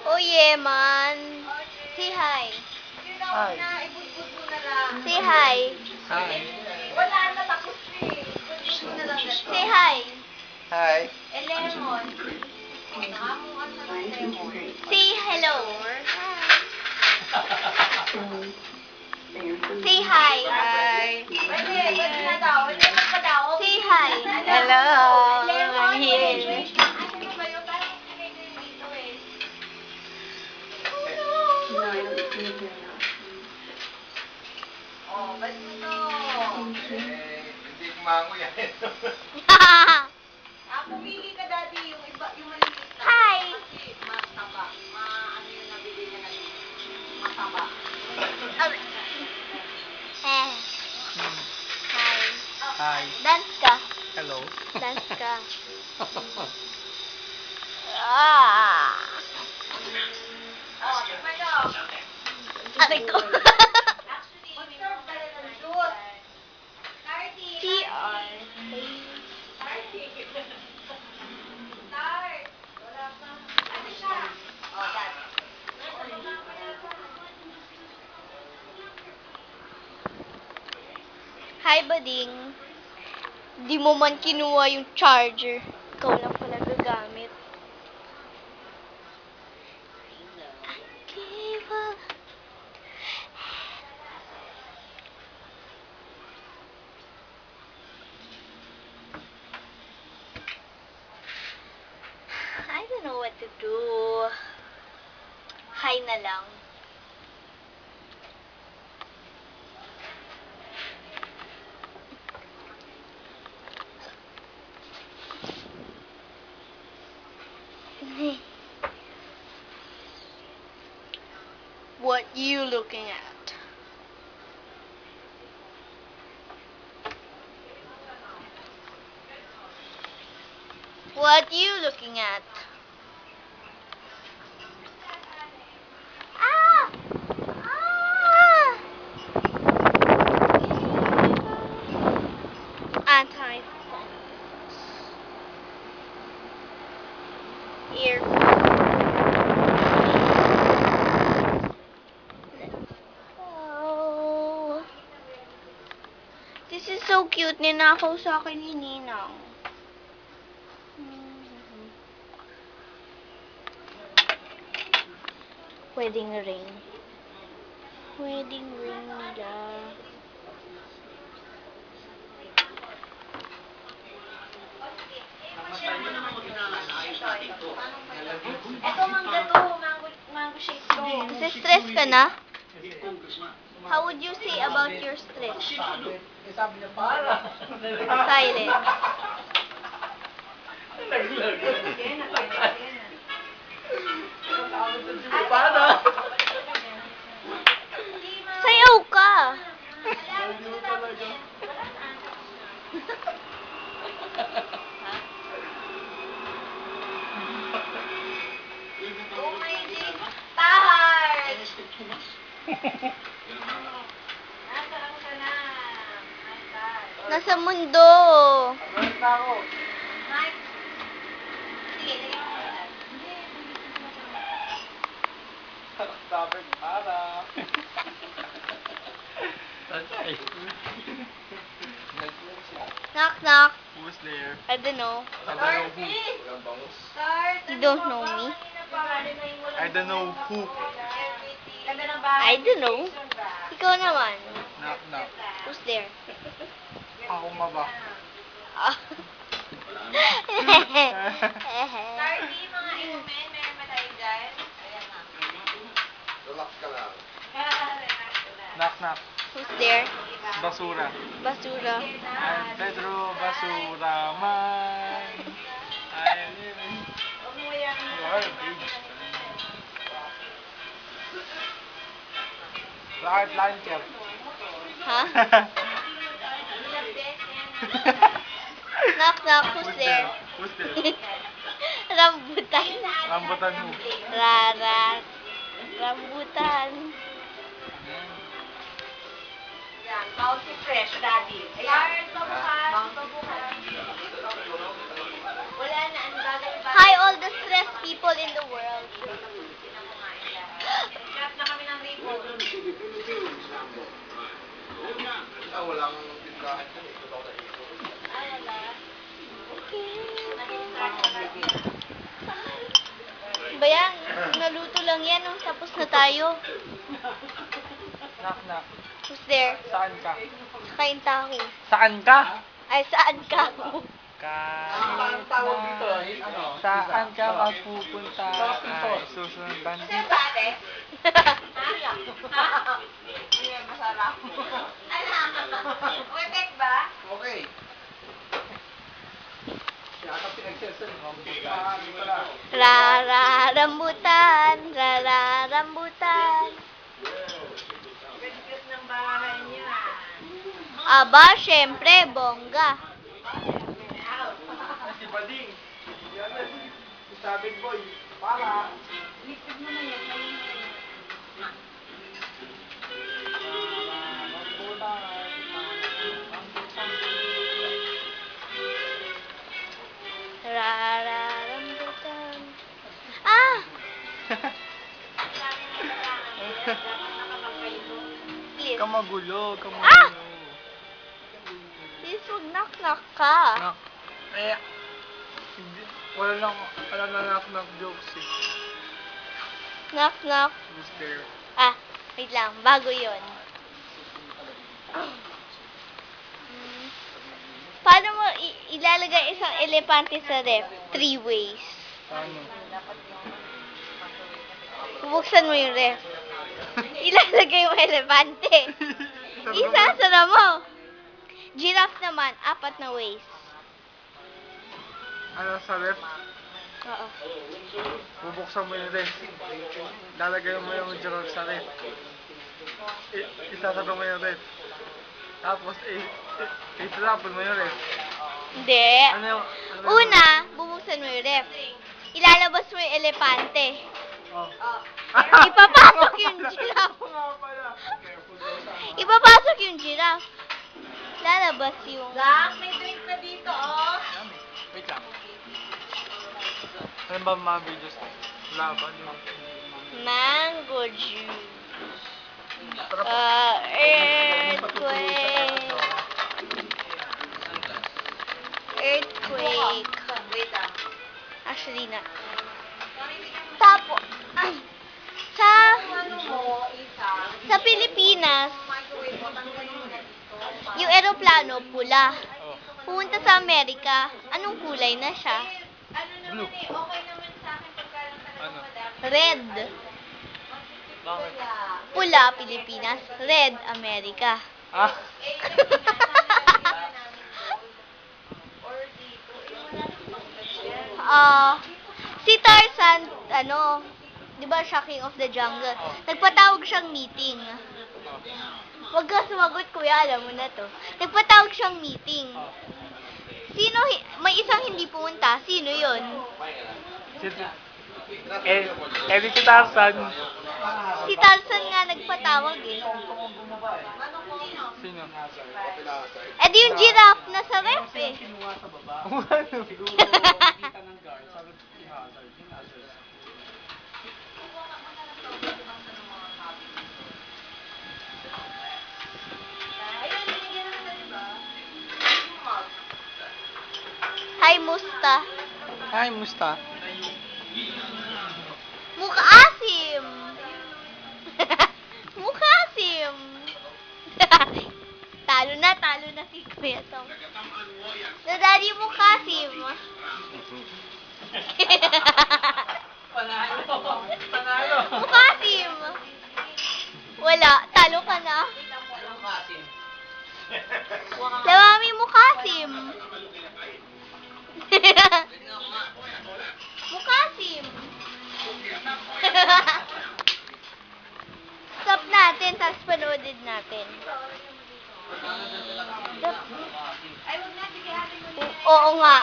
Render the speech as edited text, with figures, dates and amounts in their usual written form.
Oh yeah, man. Say hi. Hi. Say hi. Hi. Wala na, tapos eh. Na lang Say hi. Hi. lemon. Nakamuan na ng lemon. Say hello. Say hi. Hi. Pwede, pwede na daw. Lemon pa daw. Say hi. Hello. Lemon, I'm here. ano ba yun? Parang pinigil dito eh. Oh, ba't mo to? Hindi kumango yan. Pumili ka, Daddy, yung iba, yung maliliit na. Hi. Kasi mataba. Ano yung nabili niya na mataba. Hi. Hi. Dance ka. Hello. Dance ka. Ah. Oh, tikman nyo. Aray ko. Actually, mag-serve ka rin ng juice. Tarty. CR. Tarty. Tart. Wala pa. Ano siya? Oh, that. Hi, bading. Di mo man kinuha yung charger. Ikaw lang pala gagamit. I don't know what to do. Hi na lang. What you looking at? What you looking at? Ah! Ah! Anti-phones. Earphones. Oh. This is so cute. Ninakaw sa akin ni Ninang. Wedding ring. Wedding ring nila. Ito, mangga to. Mango shake to. Stress ka na? How would you say about your stress? Sabi niya para. Silent. Para. Sayaw ka! Oh my God. Tahar! Nasaan ka na? Nasa mundo. Meron na ako. Mike? Sige, lagyan mo na. Sabi para. Tatay. Knock knock. Who's there? I don't know. I don't know who. Start. You don't know me? I don't know who. Ganda ng bahay. I don't know. Ikaw naman. Knock knock. Who's there? Ako maba. Ah. Starty, mga inumin, meron ba tayo dyan? Ayan na. Relax ka lang. Relax ka na. Knock knock. Who's there? Basura. Basura. I'm Pedro Basura Man. I live in Huwag mo yan. garbage. Rocket launcher. Ha? Knock knock. Who's there? Who's there? Rambutan. Rambutan who? Rara. Rambutan. Yan, Bounty Fresh, Daddy. Ayan. Pabukas. Wala na, ang bagay ba? Hi, ba yan? Naluto lang yan, oh. Tapos na tayo. Knock, knock. Who's there? Saan ka? Kain taho. Saan ka? Ay, saan ka? Kahit na saan ka magpupunta ay susundan kita. Pare? Hindi, masarap. Uy, tek ba? Okay. Rararambutan, rararambutan. Ganda ng bahay niya. Aba, syempre, bongga. Si Bading. Yan na. Si Sabing Boy. Para. Lipid mo na yan. Rararambutan. Ah! Please. Kamagulo, Ah! kamagulo. Please, huwag knock-knock ka. Knock. Eh, hindi. Wala na knock-knock jokes eh. Knock-knock. Who's there? Ah, wait lang. Bago yun. Paano mo ilalagay isang elepante sa ref? 3 ways. Paano? Bubuksan mo yung ref. Ilalagay mo elepante. Isasara mo. Giraffe naman, 4 na ways. Ano sa ref? Oo. Bubuksan mo yung ref. Lalagay mo yung giraffe sa ref. Isasabay mo yung ref. Tapos, itatapon mo yung ref. Hindi. Ano yung... Una, bubuksan mo yung ref. Ilalabas mo yung elepante. Oh. Ipapasok yung giraffe. nga pala. Ipapasok yung giraffe. Lalabas yung... Zach, may drink na dito, oh. Wait lang. Ano ba mga videos? Laban yun. mango juice. Sarap. Earthquake. Earthquake. Wait lang. Actually na. Tapos, sa Ano mo, isa? sa Pilipinas, Microwave mo, tanggalin mo na dito. yung eroplano pula. Oh. Pumunta sa Amerika, anong kulay na siya? Ano naman eh, okay naman sa akin pagka lang talaga Ano? madami. Red. Bakit? Pula, Pilipinas. Red, Amerika. Ah? Eh, yun nga, sana namin or dito. Eh, wala namang Si Tarzan, di ba siya King of the Jungle? Nagpatawag siyang meeting. Huwag ka sumagot, kuya, alam mo na to. Nagpatawag siyang meeting. Sino, may isang hindi pumunta, sino yun? Di si Tarzan. Si Tarzan nga nagpatawag eh. Sino? Eh di yung giraffe na sa ref eh. Ayun, binigyan naman na, diba? Yung mug. Hi, Musta. Hi, musta? Mukhasim! Mukhasim! talo na si Kuya Tom. Nadali Mukhasim. Panalo! Mukhasim! Wala, talo ka na. Lawami Mukhasim. Mukhasim. Stop natin, tapos panoodin natin. Ay, wag na, sige, hatin mo na. Oo nga.